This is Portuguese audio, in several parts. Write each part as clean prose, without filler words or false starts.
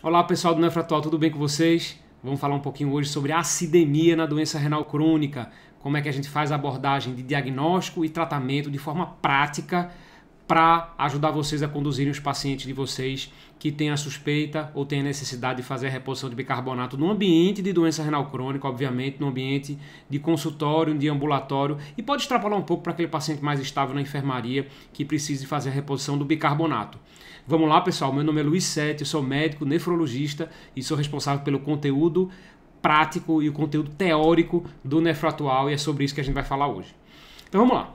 Olá pessoal do Nefratual, tudo bem com vocês? Vamos falar um pouquinho hoje sobre acidemia na doença renal crônica, como é que a gente faz a abordagem de diagnóstico e tratamento de forma prática para ajudar vocês a conduzirem os pacientes de vocês que têm a suspeita ou têm a necessidade de fazer a reposição de bicarbonato no ambiente de doença renal crônica, obviamente, no ambiente de consultório, de ambulatório, e pode extrapolar um pouco para aquele paciente mais estável na enfermaria que precise fazer a reposição do bicarbonato. Vamos lá, pessoal, meu nome é Luiz Sete, eu sou médico, nefrologista e sou responsável pelo conteúdo prático e o conteúdo teórico do Nefratual, e é sobre isso que a gente vai falar hoje. Então vamos lá.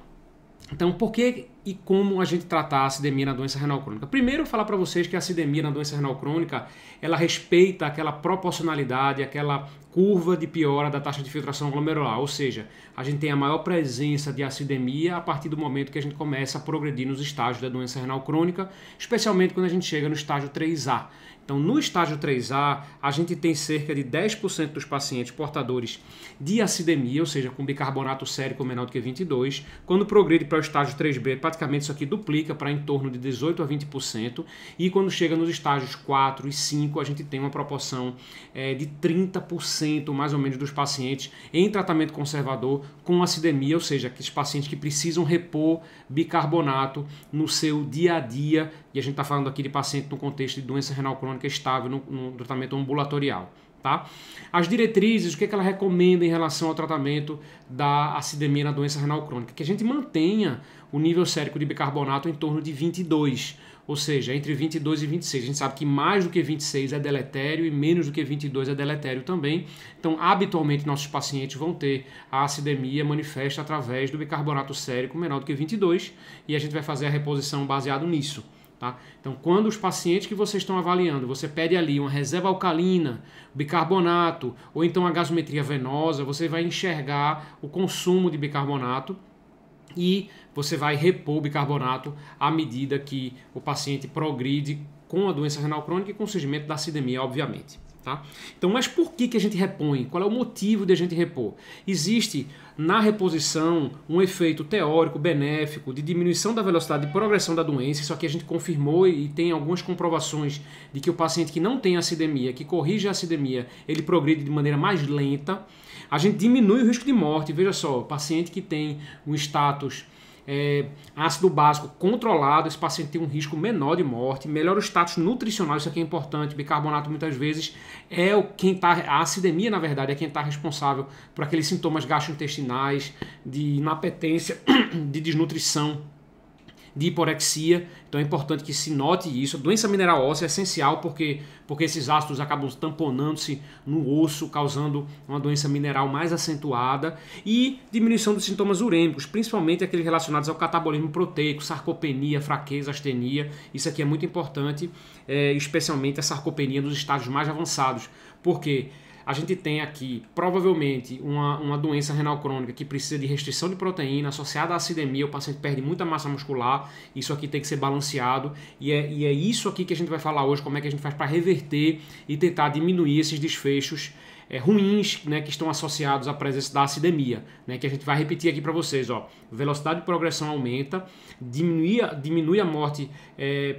Então, por que e como a gente tratar a acidemia na doença renal crônica? Primeiro, eu vou falar para vocês que a acidemia na doença renal crônica, ela respeita aquela proporcionalidade, aquela curva de piora da taxa de filtração glomerular, ou seja, a gente tem a maior presença de acidemia a partir do momento que a gente começa a progredir nos estágios da doença renal crônica, especialmente quando a gente chega no estágio 3A. Então, no estágio 3A, a gente tem cerca de 10% dos pacientes portadores de acidemia, ou seja, com bicarbonato sérico menor do que 22. Quando progride para o estágio 3B, praticamente isso aqui duplica para em torno de 18% a 20%. E quando chega nos estágios 4 e 5, a gente tem uma proporção de 30% mais ou menos dos pacientes em tratamento conservador com acidemia, ou seja, aqueles pacientes que precisam repor bicarbonato no seu dia a dia. E a gente está falando aqui de paciente no contexto de doença renal crônica estável no tratamento ambulatorial. Tá? As diretrizes, o que ela recomenda em relação ao tratamento da acidemia na doença renal crônica? Que a gente mantenha o nível sérico de bicarbonato em torno de 22, ou seja, entre 22 e 26. A gente sabe que mais do que 26 é deletério e menos do que 22 é deletério também. Então, habitualmente, nossos pacientes vão ter a acidemia manifesta através do bicarbonato sérico menor do que 22 e a gente vai fazer a reposição baseado nisso. Tá? Então, quando os pacientes que vocês estão avaliando, você pede ali uma reserva alcalina, bicarbonato, ou então a gasometria venosa, você vai enxergar o consumo de bicarbonato e você vai repor o bicarbonato à medida que o paciente progride com a doença renal crônica e com o surgimento da acidemia, obviamente. Tá? Então, mas por que a gente repõe? Qual é o motivo de a gente repor? Existe na reposição um efeito teórico benéfico de diminuição da velocidade de progressão da doença. Isso aqui a gente confirmou e tem algumas comprovações de que o paciente que não tem acidemia, que corrige a acidemia, ele progride de maneira mais lenta. A gente diminui o risco de morte. Veja só, o paciente que tem um status ácido básico controlado, esse paciente tem um risco menor de morte, melhora o status nutricional, isso aqui é importante. Bicarbonato muitas vezes a acidemia na verdade é quem está responsável por aqueles sintomas gastrointestinais, de inapetência, de desnutrição, de hiporexia. Então é importante que se note isso. A doença mineral óssea é essencial porque esses ácidos acabam tamponando-se no osso, causando uma doença mineral mais acentuada, e diminuição dos sintomas urêmicos, principalmente aqueles relacionados ao catabolismo proteico, sarcopenia, fraqueza, astenia. Isso aqui é muito importante, especialmente a sarcopenia nos estágios mais avançados, porque a gente tem aqui, provavelmente, uma doença renal crônica que precisa de restrição de proteína associada à acidemia. O paciente perde muita massa muscular, isso aqui tem que ser balanceado, e é isso aqui que a gente vai falar hoje, como é que a gente faz para reverter e tentar diminuir esses desfechos ruins, né, que estão associados à presença da acidemia, né, que a gente vai repetir aqui para vocês. Ó. Velocidade de progressão aumenta, diminui a morte,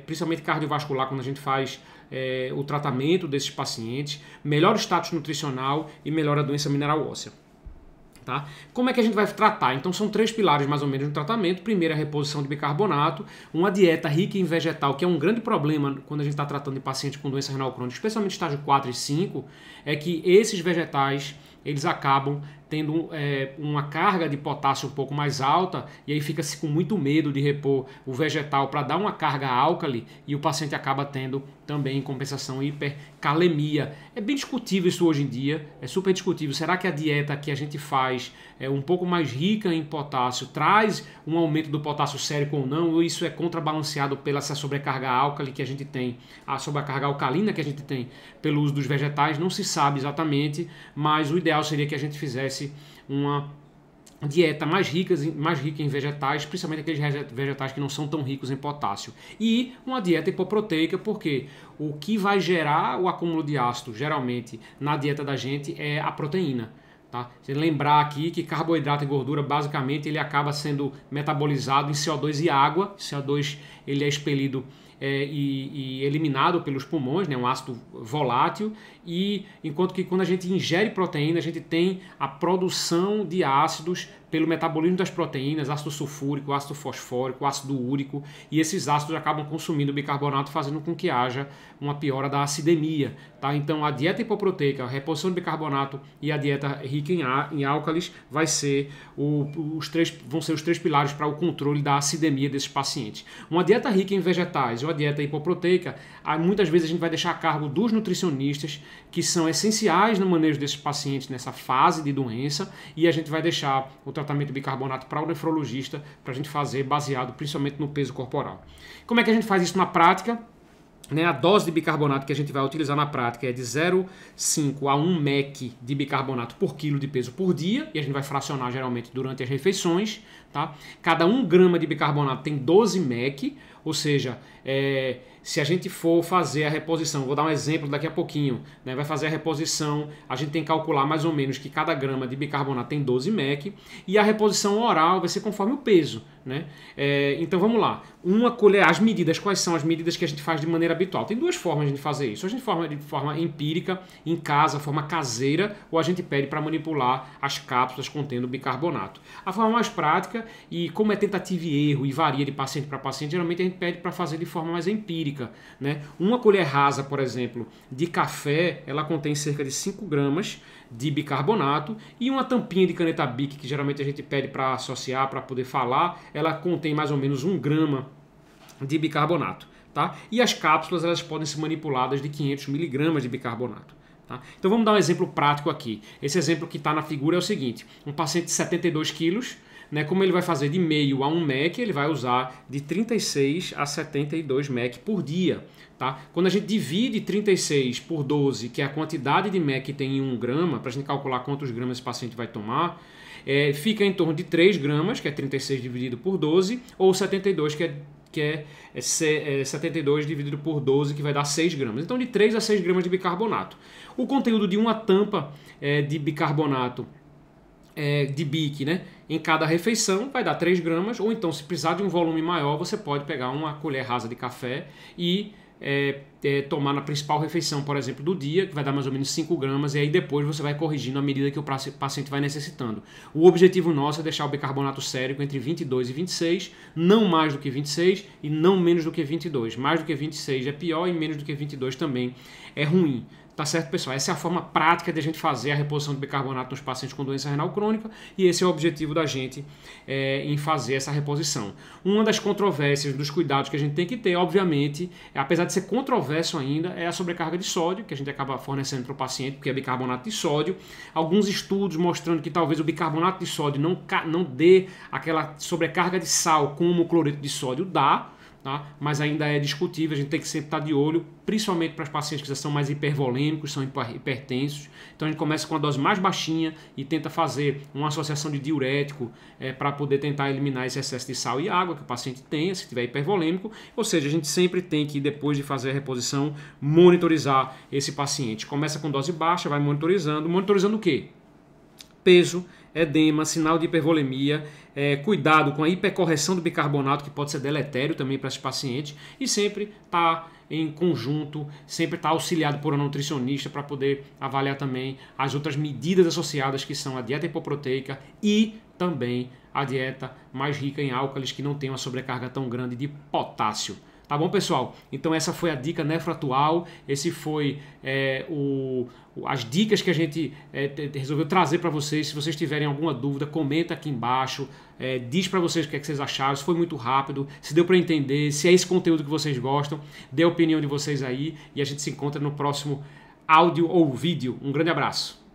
principalmente cardiovascular, quando a gente faz o tratamento desses pacientes, melhora o status nutricional e melhora a doença mineral óssea. Tá? Como é que a gente vai tratar? Então são 3 pilares mais ou menos no tratamento. Primeiro, a reposição de bicarbonato, uma dieta rica em vegetal, que é um grande problema quando a gente está tratando de pacientes com doença renal crônica, especialmente estágio 4 e 5, é que esses vegetais eles acabam tendo uma carga de potássio um pouco mais alta, e aí fica-se com muito medo de repor o vegetal para dar uma carga álcali, e o paciente acaba tendo também em compensação hipercalemia. É bem discutível isso hoje em dia, é super discutível. Será que a dieta que a gente faz um pouco mais rica em potássio traz um aumento do potássio sérico ou não, ou isso é contrabalanceado pela essa sobrecarga álcali que a gente tem, a sobrecarga alcalina que a gente tem pelo uso dos vegetais? Não se sabe exatamente, mas o ideal seria que a gente fizesse uma dieta mais rica em vegetais, principalmente aqueles vegetais que não são tão ricos em potássio, e uma dieta hipoproteica, porque o que vai gerar o acúmulo de ácido geralmente na dieta da gente é a proteína. Tá? Você lembrar aqui que carboidrato e gordura basicamente ele acaba sendo metabolizado em CO2 e água. CO2 ele é expelido e eliminado pelos pulmões, né, um ácido volátil, e enquanto que quando a gente ingere proteína, a gente tem a produção de ácidos pelo metabolismo das proteínas, ácido sulfúrico, ácido fosfórico, ácido úrico, e esses ácidos acabam consumindo o bicarbonato, fazendo com que haja uma piora da acidemia. Tá? Então a dieta hipoproteica, a reposição de bicarbonato e a dieta rica em álcalis vão ser os três pilares para o controle da acidemia desses pacientes. Uma dieta rica em vegetais ou a dieta hipoproteica, muitas vezes a gente vai deixar a cargo dos nutricionistas, que são essenciais no manejo desses pacientes nessa fase de doença, e a gente vai deixar o tratamento de bicarbonato para o nefrologista, para a gente fazer baseado principalmente no peso corporal. Como é que a gente faz isso na prática? A dose de bicarbonato que a gente vai utilizar na prática é de 0,5 a 1 mEq de bicarbonato por quilo de peso por dia, e a gente vai fracionar geralmente durante as refeições. Tá? Cada 1 grama de bicarbonato tem 12 mEq, ou seja, se a gente for fazer a reposição, vou dar um exemplo daqui a pouquinho, né? Vai fazer a reposição, a gente tem que calcular mais ou menos que cada grama de bicarbonato tem 12 mEq, e a reposição oral vai ser conforme o peso. Né? Então vamos lá, uma colher, as medidas, quais são as medidas que a gente faz de maneira habitual? Tem duas formas de fazer isso, a gente forma de forma empírica, em casa, forma caseira, ou a gente pede para manipular as cápsulas contendo bicarbonato. A forma mais prática, e como é tentativa e erro e varia de paciente para paciente, geralmente a gente pede para fazer de forma mais empírica. Né? Uma colher rasa, por exemplo, de café, ela contém cerca de 5 gramas de bicarbonato, e uma tampinha de caneta Bic, que geralmente a gente pede para associar, para poder falar, ela contém mais ou menos 1 grama de bicarbonato. Tá? E as cápsulas, elas podem ser manipuladas de 500 miligramas de bicarbonato. Tá? Então vamos dar um exemplo prático aqui. Esse exemplo que está na figura é o seguinte: um paciente de 72 quilos, né, como ele vai fazer de meio a 1 mEq, ele vai usar de 36 a 72 mEq por dia. Tá? Quando a gente divide 36 por 12, que é a quantidade de mEq que tem em 1 grama, para a gente calcular quantos gramas esse paciente vai tomar, fica em torno de 3 gramas, que é 36 dividido por 12, ou 72, que é 72 dividido por 12, que vai dar 6 gramas. Então de 3 a 6 gramas de bicarbonato. O conteúdo de uma tampa de bicarbonato de Bic, né, em cada refeição vai dar 3 gramas, ou então se precisar de um volume maior, você pode pegar uma colher rasa de café e tomar na principal refeição, por exemplo, do dia, que vai dar mais ou menos 5 gramas, e aí depois você vai corrigindo à medida que o paciente vai necessitando. O objetivo nosso é deixar o bicarbonato sérico entre 22 e 26, não mais do que 26 e não menos do que 22. Mais do que 26 é pior e menos do que 22 também é ruim. Tá certo, pessoal? Essa é a forma prática de a gente fazer a reposição de bicarbonato nos pacientes com doença renal crônica, e esse é o objetivo da gente em fazer essa reposição. Uma das controvérsias, dos cuidados que a gente tem que ter, obviamente, apesar de ser controverso ainda, é a sobrecarga de sódio, que a gente acaba fornecendo para o paciente, porque é bicarbonato de sódio. Alguns estudos mostrando que talvez o bicarbonato de sódio não dê aquela sobrecarga de sal como o cloreto de sódio dá. Tá? Mas ainda é discutível, a gente tem que sempre estar de olho, principalmente para os pacientes que já são mais hipervolêmicos, são hipertensos. Então a gente começa com a dose mais baixinha e tenta fazer uma associação de diurético para poder tentar eliminar esse excesso de sal e água que o paciente tenha, se estiver hipervolêmico. Ou seja, a gente sempre tem que, depois de fazer a reposição, monitorizar esse paciente. Começa com dose baixa, vai monitorizando. Monitorizando o quê? Peso, edema, sinal de hipervolemia, cuidado com a hipercorreção do bicarbonato, que pode ser deletério também para esse paciente, e sempre está em conjunto, sempre está auxiliado por um nutricionista para poder avaliar também as outras medidas associadas, que são a dieta hipoproteica e também a dieta mais rica em álcalis, que não tem uma sobrecarga tão grande de potássio. Tá bom, pessoal? Então essa foi a dica Nefroatual, esse foi as dicas que a gente resolveu trazer para vocês. Se vocês tiverem alguma dúvida, comenta aqui embaixo, diz para vocês o que é que vocês acharam, se foi muito rápido, se deu para entender, se é esse conteúdo que vocês gostam, dê a opinião de vocês aí, e a gente se encontra no próximo áudio ou vídeo. Um grande abraço!